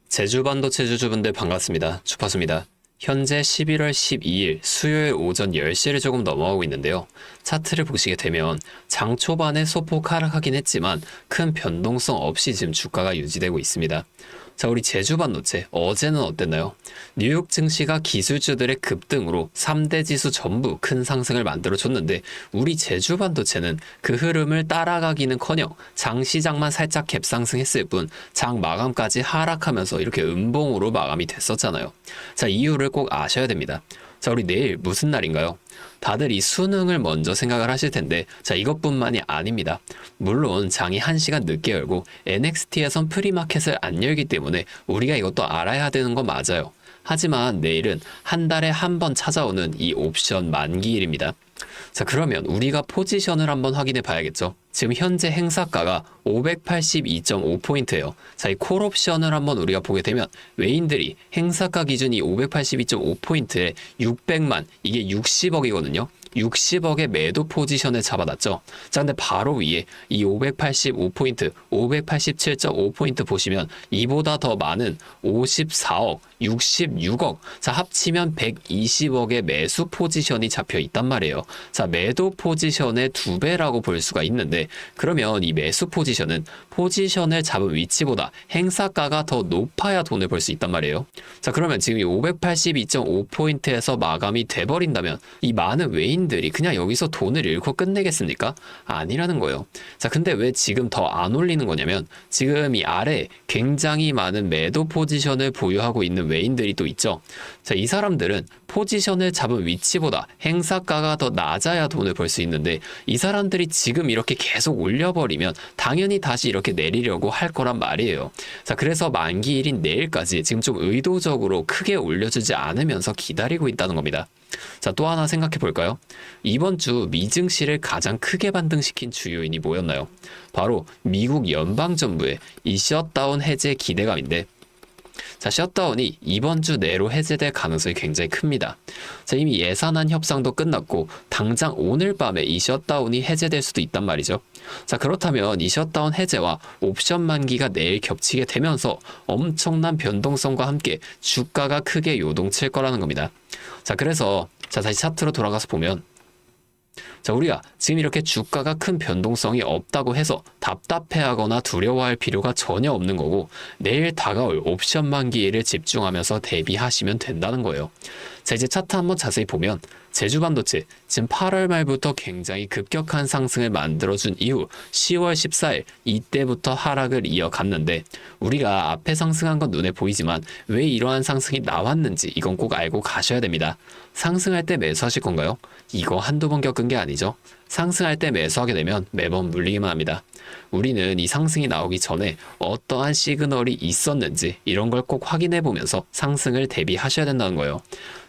제주반도체 주주분들 반갑습니다. 주파수입니다. 현재 11월 12일 수요일 오전 10시를 조금 넘어가고 있는데요. 차트를 보시게 되면 장 초반에 소폭 하락하긴 했지만 큰 변동성 없이 지금 주가가 유지되고 있습니다. 자, 우리 제주반도체 어제는 어땠나요? 뉴욕 증시가 기술주들의 급등으로 3대 지수 전부 큰 상승을 만들어줬는데 우리 제주반도체는 그 흐름을 따라가기는커녕 장 시장만 살짝 갭상승했을 뿐 장 마감까지 하락하면서 이렇게 음봉으로 마감이 됐었잖아요. 자, 이유를 꼭 아셔야 됩니다. 자, 우리 내일 무슨 날인가요? 다들 이 수능을 먼저 생각을 하실 텐데, 자, 이것뿐만이 아닙니다. 물론 장이 1시간 늦게 열고 NXT에선 프리마켓을 안 열기 때문에 우리가 이것도 알아야 되는 건 맞아요. 하지만 내일은 한 달에 한 번 찾아오는 이 옵션 만기일입니다. 자, 그러면 우리가 포지션을 한번 확인해 봐야겠죠. 지금 현재 행사가가 582.5포인트예요. 자, 이 콜옵션을 한번 우리가 보게 되면 외인들이 행사가 기준이 582.5포인트에 600만, 이게 60억이거든요. 60억의 매도 포지션을 잡아놨죠. 자, 근데 바로 위에 이 585포인트, 587.5포인트 보시면 이보다 더 많은 54억, 66억, 자, 합치면 120억의 매수 포지션이 잡혀 있단 말이에요. 자, 매도 포지션의 2배라고 볼 수가 있는데, 그러면 이 매수 포지션은 포지션을 잡은 위치보다 행사가가 더 높아야 돈을 벌 수 있단 말이에요. 자, 그러면 지금 이 582.5포인트에서 마감이 돼버린다면 이 많은 외인들이 그냥 여기서 돈을 잃고 끝내겠습니까? 아니라는 거예요. 자, 근데 왜 지금 더 안 올리는 거냐면 지금 이 아래에 굉장히 많은 매도 포지션을 보유하고 있는 외인들이 또 있죠. 자, 이 사람들은 포지션을 잡은 위치보다 행사가가 더 낮아야 돈을 벌 수 있는데 이 사람들이 지금 이렇게 계속 올려버리면 당연히 다시 이렇게 내리려고 할 거란 말이에요. 자, 그래서 만기일인 내일까지 지금 좀 의도적으로 크게 올려주지 않으면서 기다리고 있다는 겁니다. 자, 또 하나 생각해 볼까요? 이번 주 미증시를 가장 크게 반등시킨 주요인이 뭐였나요? 바로 미국 연방정부의 이 셧다운 해제 기대감인데, 자, 셧다운이 이번 주 내로 해제될 가능성이 굉장히 큽니다. 자, 이미 예산안 협상도 끝났고 당장 오늘 밤에 이 셧다운이 해제될 수도 있단 말이죠. 자, 그렇다면 이 셧다운 해제와 옵션 만기가 내일 겹치게 되면서 엄청난 변동성과 함께 주가가 크게 요동칠 거라는 겁니다. 자, 그래서 다시 차트로 돌아가서 보면, 자, 우리가 지금 이렇게 주가가 큰 변동성이 없다고 해서 답답해하거나 두려워할 필요가 전혀 없는 거고, 내일 다가올 옵션 만기일을 집중하면서 대비하시면 된다는 거예요. 자, 이제 차트 한번 자세히 보면 제주반도체 지금 8월 말부터 굉장히 급격한 상승을 만들어준 이후 10월 14일 이때부터 하락을 이어갔는데, 우리가 앞에 상승한 건 눈에 보이지만 왜 이러한 상승이 나왔는지 이건 꼭 알고 가셔야 됩니다. 상승할 때 매수하실 건가요? 이거 한두 번 겪은 게 아니죠. 상승할 때 매수하게 되면 매번 물리기만 합니다. 우리는 이 상승이 나오기 전에 어떠한 시그널이 있었는지 이런 걸 꼭 확인해 보면서 상승을 대비하셔야 된다는 거예요.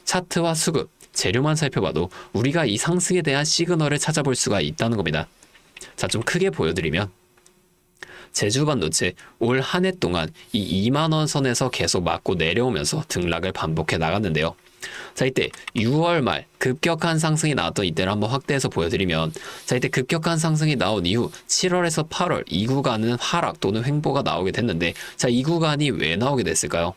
차트와 수급, 재료만 살펴봐도 우리가 이 상승에 대한 시그널을 찾아볼 수가 있다는 겁니다. 자, 좀 크게 보여드리면 제주반도체 올 한 해 동안 이 2만원 선에서 계속 맞고 내려오면서 등락을 반복해 나갔는데요. 자, 이때 6월 말 급격한 상승이 나왔던 이때를 한번 확대해서 보여드리면, 자, 이때 급격한 상승이 나온 이후 7월에서 8월 이 구간은 하락 또는 횡보가 나오게 됐는데, 자, 이 구간이 왜 나오게 됐을까요?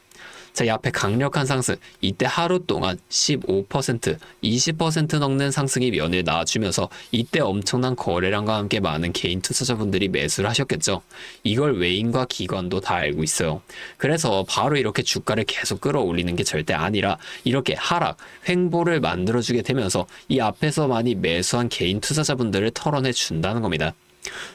자, 이 앞에 강력한 상승, 이때 하루 동안 15%, 20% 넘는 상승이 연일 나와주면서 이때 엄청난 거래량과 함께 많은 개인 투자자분들이 매수를 하셨겠죠. 이걸 외인과 기관도 다 알고 있어요. 그래서 바로 이렇게 주가를 계속 끌어올리는 게 절대 아니라 이렇게 하락, 횡보를 만들어주게 되면서 이 앞에서 많이 매수한 개인 투자자분들을 털어내 준다는 겁니다.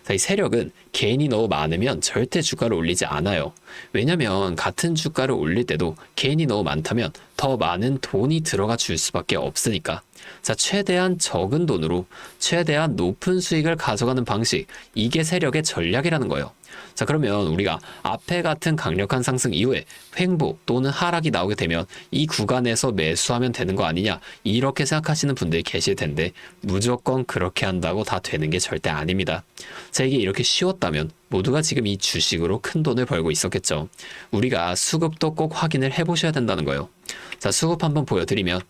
자, 이 세력은 개인이 너무 많으면 절대 주가를 올리지 않아요. 왜냐면 같은 주가를 올릴 때도 개인이 너무 많다면 더 많은 돈이 들어가 줄 수밖에 없으니까. 자, 최대한 적은 돈으로 최대한 높은 수익을 가져가는 방식, 이게 세력의 전략이라는 거예요. 자, 그러면 우리가 앞에 같은 강력한 상승 이후에 횡보 또는 하락이 나오게 되면 이 구간에서 매수하면 되는 거 아니냐, 이렇게 생각하시는 분들이 계실 텐데 무조건 그렇게 한다고 다 되는 게 절대 아닙니다. 자, 이게 이렇게 쉬웠다면 모두가 지금 이 주식으로 큰 돈을 벌고 있었겠죠. 우리가 수급도 꼭 확인을 해보셔야 된다는 거예요. 자, 수급 한번 보여드리면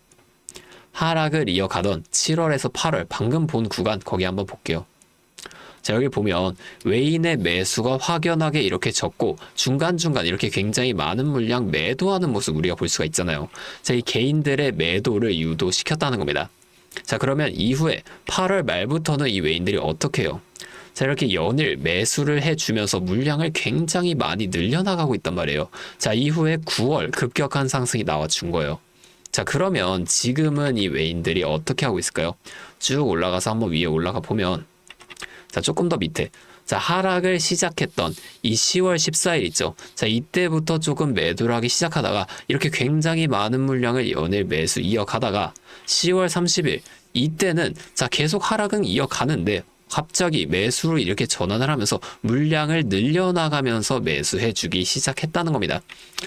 하락을 이어가던 7월에서 8월 방금 본 구간 거기 한번 볼게요. 자, 여기 보면 외인의 매수가 확연하게 이렇게 적고 중간중간 이렇게 굉장히 많은 물량 매도하는 모습 우리가 볼 수가 있잖아요. 자, 이 개인들의 매도를 유도시켰다는 겁니다. 자, 그러면 이후에 8월 말부터는 이 외인들이 어떻게 해요? 자, 이렇게 연일 매수를 해주면서 물량을 굉장히 많이 늘려나가고 있단 말이에요. 자, 이후에 9월 급격한 상승이 나와준 거예요. 자, 그러면 지금은 이 외인들이 어떻게 하고 있을까요? 쭉 올라가서 한번 위에 올라가 보면, 자, 조금 더 밑에, 자, 하락을 시작했던 이 10월 14일 있죠. 자, 이때부터 조금 매도를 하기 시작하다가 이렇게 굉장히 많은 물량을 연일 매수 이어가다가 10월 30일 이때는 자, 계속 하락은 이어가는데 갑자기 매수로 이렇게 전환을 하면서 물량을 늘려나가면서 매수해주기 시작했다는 겁니다.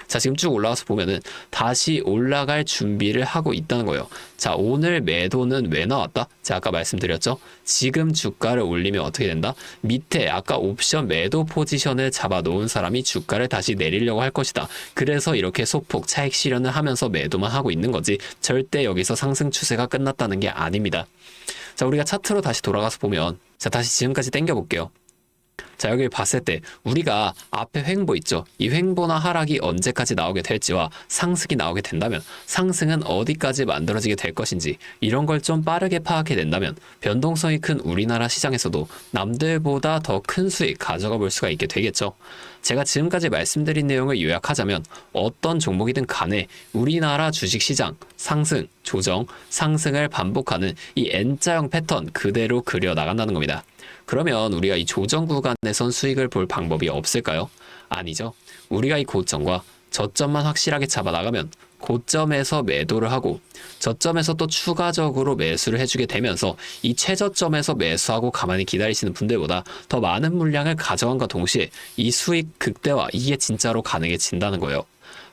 자, 지금 쭉 올라가서 보면은 다시 올라갈 준비를 하고 있다는 거예요. 자, 오늘 매도는 왜 나왔다? 제가 아까 말씀드렸죠? 지금 주가를 올리면 어떻게 된다? 밑에 아까 옵션 매도 포지션을 잡아놓은 사람이 주가를 다시 내리려고 할 것이다. 그래서 이렇게 소폭 차익 실현을 하면서 매도만 하고 있는 거지 절대 여기서 상승 추세가 끝났다는 게 아닙니다. 자, 우리가 차트로 다시 돌아가서 보면, 자, 다시 지금까지 당겨볼게요. 자, 여기를 봤을 때 우리가 앞에 횡보 있죠. 이 횡보나 하락이 언제까지 나오게 될지와 상승이 나오게 된다면 상승은 어디까지 만들어지게 될 것인지 이런 걸 좀 빠르게 파악해 낸다면 변동성이 큰 우리나라 시장에서도 남들보다 더 큰 수익 가져가 볼 수가 있게 되겠죠. 제가 지금까지 말씀드린 내용을 요약하자면 어떤 종목이든 간에 우리나라 주식시장 상승, 조정, 상승을 반복하는 이 N자형 패턴 그대로 그려 나간다는 겁니다. 그러면 우리가 이 조정 구간에선 수익을 볼 방법이 없을까요? 아니죠. 우리가 이 고점과 저점만 확실하게 잡아나가면 고점에서 매도를 하고 저점에서 또 추가적으로 매수를 해주게 되면서 이 최저점에서 매수하고 가만히 기다리시는 분들보다 더 많은 물량을 가져간과 동시에 이 수익 극대화 이게 진짜로 가능해진다는 거예요.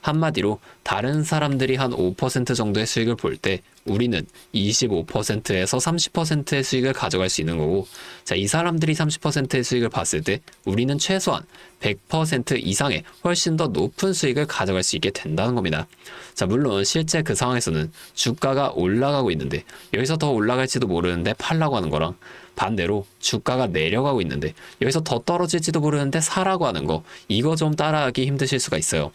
한마디로 다른 사람들이 한 5% 정도의 수익을 볼 때 우리는 25%에서 30%의 수익을 가져갈 수 있는 거고, 자, 이 사람들이 30%의 수익을 봤을 때 우리는 최소한 100% 이상의 훨씬 더 높은 수익을 가져갈 수 있게 된다는 겁니다. 자, 물론 실제 그 상황에서는 주가가 올라가고 있는데 여기서 더 올라갈지도 모르는데 팔라고 하는 거랑 반대로 주가가 내려가고 있는데 여기서 더 떨어질지도 모르는데 사라고 하는 거, 이거 좀 따라하기 힘드실 수가 있어요.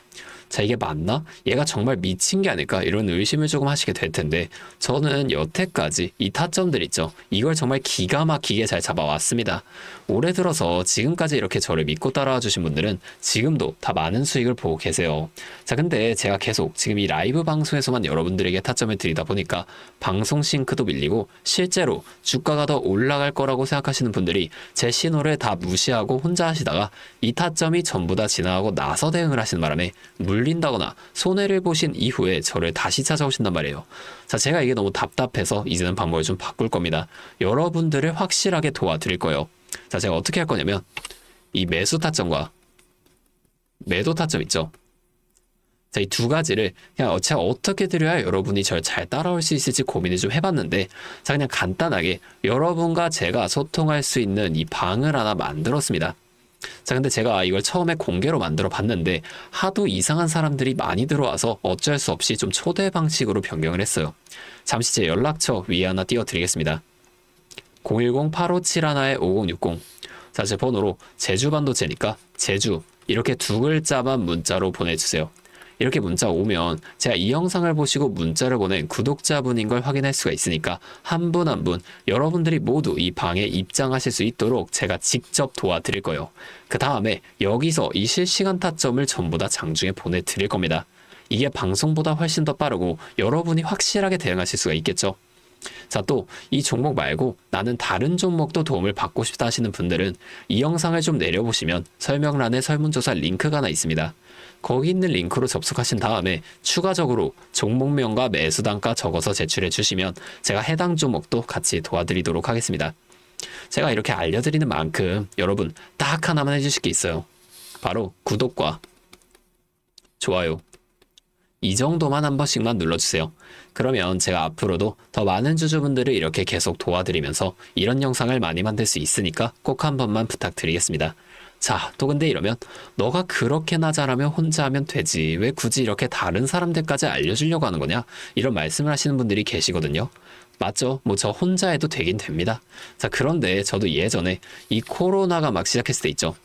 자, 이게 맞나? 얘가 정말 미친 게 아닐까? 이런 의심을 조금 하시게 될 텐데 저는 여태까지 이 타점들 있죠. 이걸 정말 기가 막히게 잘 잡아왔습니다. 올해 들어서 지금까지 이렇게 저를 믿고 따라와 주신 분들은 지금도 다 많은 수익을 보고 계세요. 자, 근데 제가 계속 지금 이 라이브 방송에서만 여러분들에게 타점을 드리다 보니까 방송 싱크도 밀리고 실제로 주가가 더 올라갈 거라고 생각하시는 분들이 제 신호를 다 무시하고 혼자 하시다가 이 타점이 전부 다 지나가고 나서 대응을 하시는 바람에 물린다거나 손해를 보신 이후에 저를 다시 찾아오신단 말이에요. 자, 제가 이게 너무 답답해서 이제는 방법을 좀 바꿀 겁니다. 여러분들을 확실하게 도와드릴 거예요. 자, 제가 어떻게 할 거냐면 이 매수 타점과 매도 타점 있죠. 자, 이 두 가지를 그냥 제가 어떻게 드려야 여러분이 저를 잘 따라올 수 있을지 고민을 좀 해봤는데, 자, 그냥 간단하게 여러분과 제가 소통할 수 있는 이 방을 하나 만들었습니다. 자, 근데 제가 이걸 처음에 공개로 만들어 봤는데 하도 이상한 사람들이 많이 들어와서 어쩔 수 없이 좀 초대 방식으로 변경을 했어요. 잠시 제 연락처 위에 하나 띄워드리겠습니다. 010-8571-5060. 자, 제 번호로 제주 반도체니까 제주 이렇게 두 글자만 문자로 보내주세요. 이렇게 문자 오면 제가 이 영상을 보시고 문자를 보낸 구독자분인 걸 확인할 수가 있으니까 한 분 한 분 여러분들이 모두 이 방에 입장하실 수 있도록 제가 직접 도와드릴 거예요. 그 다음에 여기서 이 실시간 타점을 전부 다 장중에 보내드릴 겁니다. 이게 방송보다 훨씬 더 빠르고 여러분이 확실하게 대응하실 수가 있겠죠. 자, 또 이 종목 말고 나는 다른 종목도 도움을 받고 싶다 하시는 분들은 이 영상을 좀 내려보시면 설명란에 설문조사 링크가 하나 있습니다. 거기 있는 링크로 접속하신 다음에 추가적으로 종목명과 매수 단가 적어서 제출해 주시면 제가 해당 종목도 같이 도와드리도록 하겠습니다. 제가 이렇게 알려드리는 만큼 여러분 딱 하나만 해주실 게 있어요. 바로 구독과 좋아요. 이 정도만 한 번씩만 눌러주세요. 그러면 제가 앞으로도 더 많은 주주분들을 이렇게 계속 도와드리면서 이런 영상을 많이 만들 수 있으니까 꼭 한 번만 부탁드리겠습니다. 자, 또 근데 이러면 너가 그렇게나 잘하면 혼자 하면 되지, 왜 굳이 이렇게 다른 사람들까지 알려주려고 하는 거냐? 이런 말씀을 하시는 분들이 계시거든요. 맞죠? 뭐 저 혼자 해도 되긴 됩니다. 자, 그런데 저도 예전에 이 코로나가 막 시작했을 때 있죠.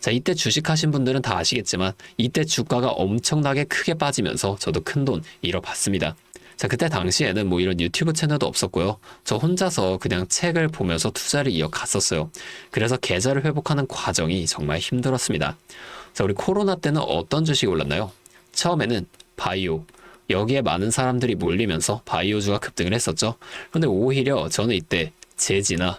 자, 이때 주식하신 분들은 다 아시겠지만 이때 주가가 엄청나게 크게 빠지면서 저도 큰돈 잃어봤습니다. 자, 그때 당시에는 뭐 이런 유튜브 채널도 없었고요. 저 혼자서 그냥 책을 보면서 투자를 이어갔었어요. 그래서 계좌를 회복하는 과정이 정말 힘들었습니다. 자, 우리 코로나 때는 어떤 주식이 올랐나요? 처음에는 바이오. 여기에 많은 사람들이 몰리면서 바이오주가 급등을 했었죠. 근데 오히려 저는 이때 제지나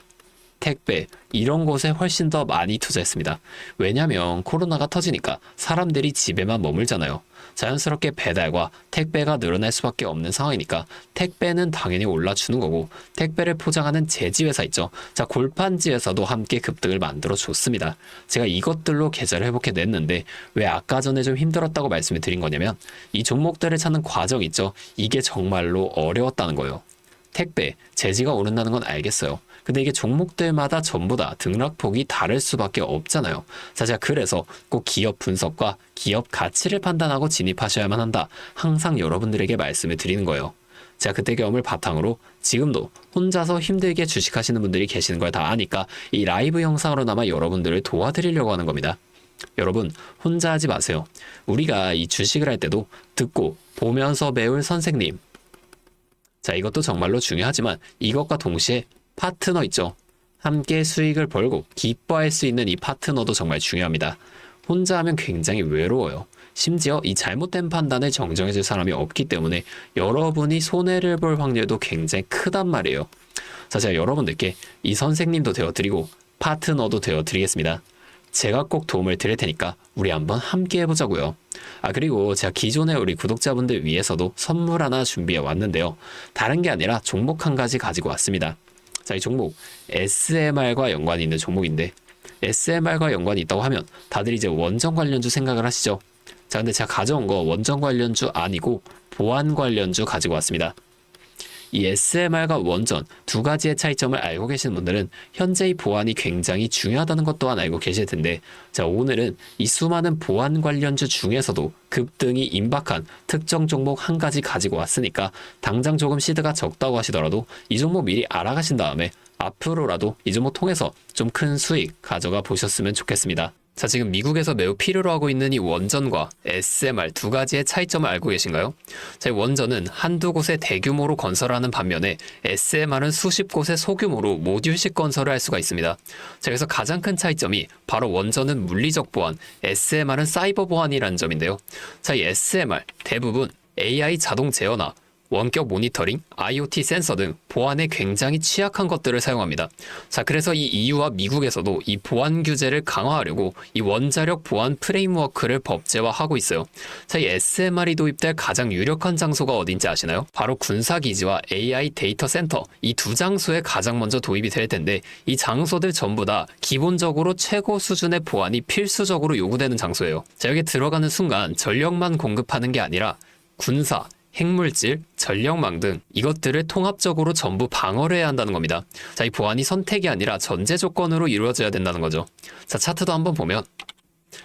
택배 이런 곳에 훨씬 더 많이 투자했습니다. 왜냐면 코로나가 터지니까 사람들이 집에만 머물잖아요. 자연스럽게 배달과 택배가 늘어날 수밖에 없는 상황이니까 택배는 당연히 올라주는 거고, 택배를 포장하는 제지회사 있죠. 자, 골판지에서도 함께 급등을 만들어 줬습니다. 제가 이것들로 계좌를 회복해 냈는데 왜 아까 전에 좀 힘들었다고 말씀을 드린 거냐면 이 종목들을 찾는 과정 있죠. 이게 정말로 어려웠다는 거예요. 택배, 제지가 오른다는 건 알겠어요. 근데 이게 종목들마다 전부 다 등락폭이 다를 수밖에 없잖아요. 자, 제가 그래서 꼭 기업 분석과 기업 가치를 판단하고 진입하셔야만 한다. 항상 여러분들에게 말씀을 드리는 거예요. 제가 그때 경험을 바탕으로 지금도 혼자서 힘들게 주식하시는 분들이 계시는 걸 다 아니까 이 라이브 영상으로나마 여러분들을 도와드리려고 하는 겁니다. 여러분, 혼자 하지 마세요. 우리가 이 주식을 할 때도 듣고 보면서 배울 선생님, 자, 이것도 정말로 중요하지만 이것과 동시에 파트너 있죠. 함께 수익을 벌고 기뻐할 수 있는 이 파트너도 정말 중요합니다. 혼자 하면 굉장히 외로워요. 심지어 이 잘못된 판단을 정정해줄 사람이 없기 때문에 여러분이 손해를 볼 확률도 굉장히 크단 말이에요. 자, 제가 여러분들께 이 선생님도 되어드리고 파트너도 되어드리겠습니다. 제가 꼭 도움을 드릴 테니까 우리 한번 함께 해보자고요. 아, 그리고 제가 기존에 우리 구독자분들 위해서도 선물 하나 준비해 왔는데요. 다른 게 아니라 종목 한 가지 가지고 왔습니다. 자, 이 종목 SMR과 연관이 있는 종목인데, SMR과 연관이 있다고 하면 다들 이제 원전 관련주 생각을 하시죠. 자, 근데 제가 가져온 거 원전 관련주 아니고 보안 관련주 가지고 왔습니다. 이 SMR과 원전 두 가지의 차이점을 알고 계시는 분들은 현재의 보안이 굉장히 중요하다는 것 또한 알고 계실 텐데, 자, 오늘은 이 수많은 보안 관련주 중에서도 급등이 임박한 특정 종목 한 가지 가지고 왔으니까 당장 조금 시드가 적다고 하시더라도 이 종목 미리 알아가신 다음에 앞으로라도 이 종목 통해서 좀 큰 수익 가져가 보셨으면 좋겠습니다. 자, 지금 미국에서 매우 필요로 하고 있는 이 원전과 SMR 두 가지의 차이점을 알고 계신가요? 자, 이 원전은 한두 곳에 대규모로 건설하는 반면에 SMR은 수십 곳에 소규모로 모듈식 건설을 할 수가 있습니다. 자, 그래서 가장 큰 차이점이 바로 원전은 물리적 보안, SMR은 사이버 보안이라는 점인데요. 자, 이 SMR 대부분 AI 자동 제어나 원격 모니터링, IoT 센서 등 보안에 굉장히 취약한 것들을 사용합니다. 자, 그래서 이 EU와 미국에서도 이 보안 규제를 강화하려고 이 원자력 보안 프레임워크를 법제화하고 있어요. 자, 이 SMR이 도입될 가장 유력한 장소가 어딘지 아시나요? 바로 군사기지와 AI 데이터 센터, 이 두 장소에 가장 먼저 도입이 될 텐데, 이 장소들 전부 다 기본적으로 최고 수준의 보안이 필수적으로 요구되는 장소예요. 자, 여기 들어가는 순간 전력만 공급하는 게 아니라 군사, 핵물질, 전력망 등 이것들을 통합적으로 전부 방어를 해야 한다는 겁니다. 자, 이 보안이 선택이 아니라 전제 조건으로 이루어져야 된다는 거죠. 자, 차트도 한번 보면,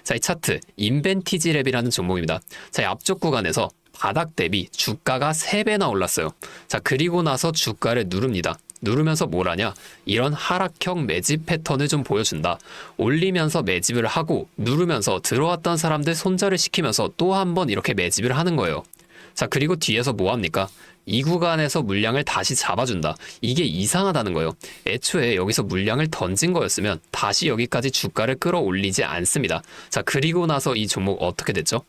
자, 이 차트 인벤티지 랩이라는 종목입니다. 자, 이 앞쪽 구간에서 바닥 대비 주가가 3배나 올랐어요. 자, 그리고 나서 주가를 누릅니다. 누르면서 뭘 하냐? 이런 하락형 매집 패턴을 좀 보여준다. 올리면서 매집을 하고 누르면서 들어왔던 사람들 손절을 시키면서 또 한 번 이렇게 매집을 하는 거예요. 자, 그리고 뒤에서 뭐 합니까? 이 구간에서 물량을 다시 잡아준다. 이게 이상하다는 거예요. 애초에 여기서 물량을 던진 거였으면 다시 여기까지 주가를 끌어올리지 않습니다. 자, 그리고 나서 이 종목 어떻게 됐죠?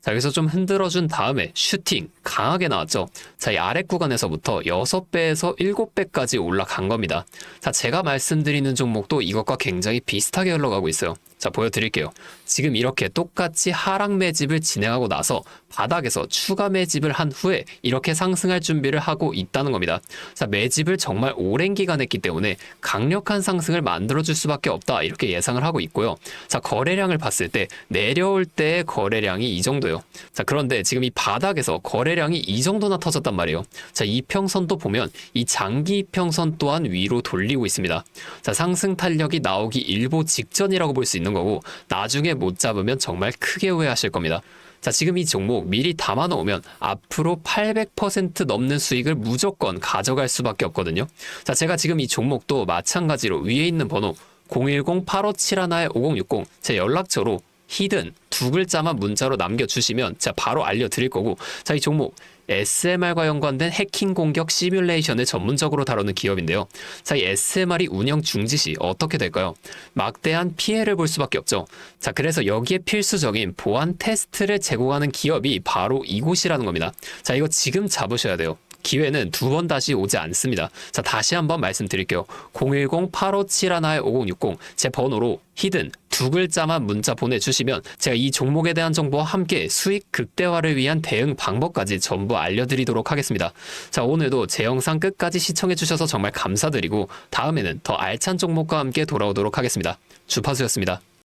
자, 여기서 좀 흔들어준 다음에 슈팅 강하게 나왔죠. 자, 이 아래 구간에서부터 6배에서 7배까지 올라간 겁니다. 자, 제가 말씀드리는 종목도 이것과 굉장히 비슷하게 흘러가고 있어요. 자, 보여드릴게요. 지금 이렇게 똑같이 하락 매집을 진행하고 나서 바닥에서 추가 매집을 한 후에 이렇게 상승할 준비를 하고 있다는 겁니다. 자, 매집을 정말 오랜 기간 했기 때문에 강력한 상승을 만들어줄 수밖에 없다, 이렇게 예상을 하고 있고요. 자, 거래량을 봤을 때 내려올 때의 거래량이 이 정도예요. 자, 그런데 지금 이 바닥에서 거래량이 이 정도나 터졌단 말이에요. 자, 이평선도 보면 이 장기 이평선 또한 위로 돌리고 있습니다. 자, 상승 탄력이 나오기 일보 직전이라고 볼 수 있는 되는 거고 나중에 못 잡으면 정말 크게 후회하실 겁니다. 자, 지금 이 종목 미리 담아 놓으면 앞으로 800% 넘는 수익을 무조건 가져갈 수밖에 없거든요. 자, 제가 지금 이 종목도 마찬가지로 위에 있는 번호 010-8571-5060 제 연락처로 히든 두 글자만 문자로 남겨주시면 제가 바로 알려드릴 거고, 자, 이 종목 SMR과 연관된 해킹 공격 시뮬레이션을 전문적으로 다루는 기업인데요. 자, 이 SMR이 운영 중지 시 어떻게 될까요? 막대한 피해를 볼 수밖에 없죠. 자, 그래서 여기에 필수적인 보안 테스트를 제공하는 기업이 바로 이곳이라는 겁니다. 자, 이거 지금 잡으셔야 돼요. 기회는 두 번 다시 오지 않습니다. 자, 다시 한번 말씀드릴게요. 010-8571-5060 제 번호로 히든 두 글자만 문자 보내주시면 제가 이 종목에 대한 정보와 함께 수익 극대화를 위한 대응 방법까지 전부 알려드리도록 하겠습니다. 자, 오늘도 제 영상 끝까지 시청해주셔서 정말 감사드리고 다음에는 더 알찬 종목과 함께 돌아오도록 하겠습니다. 주파수였습니다.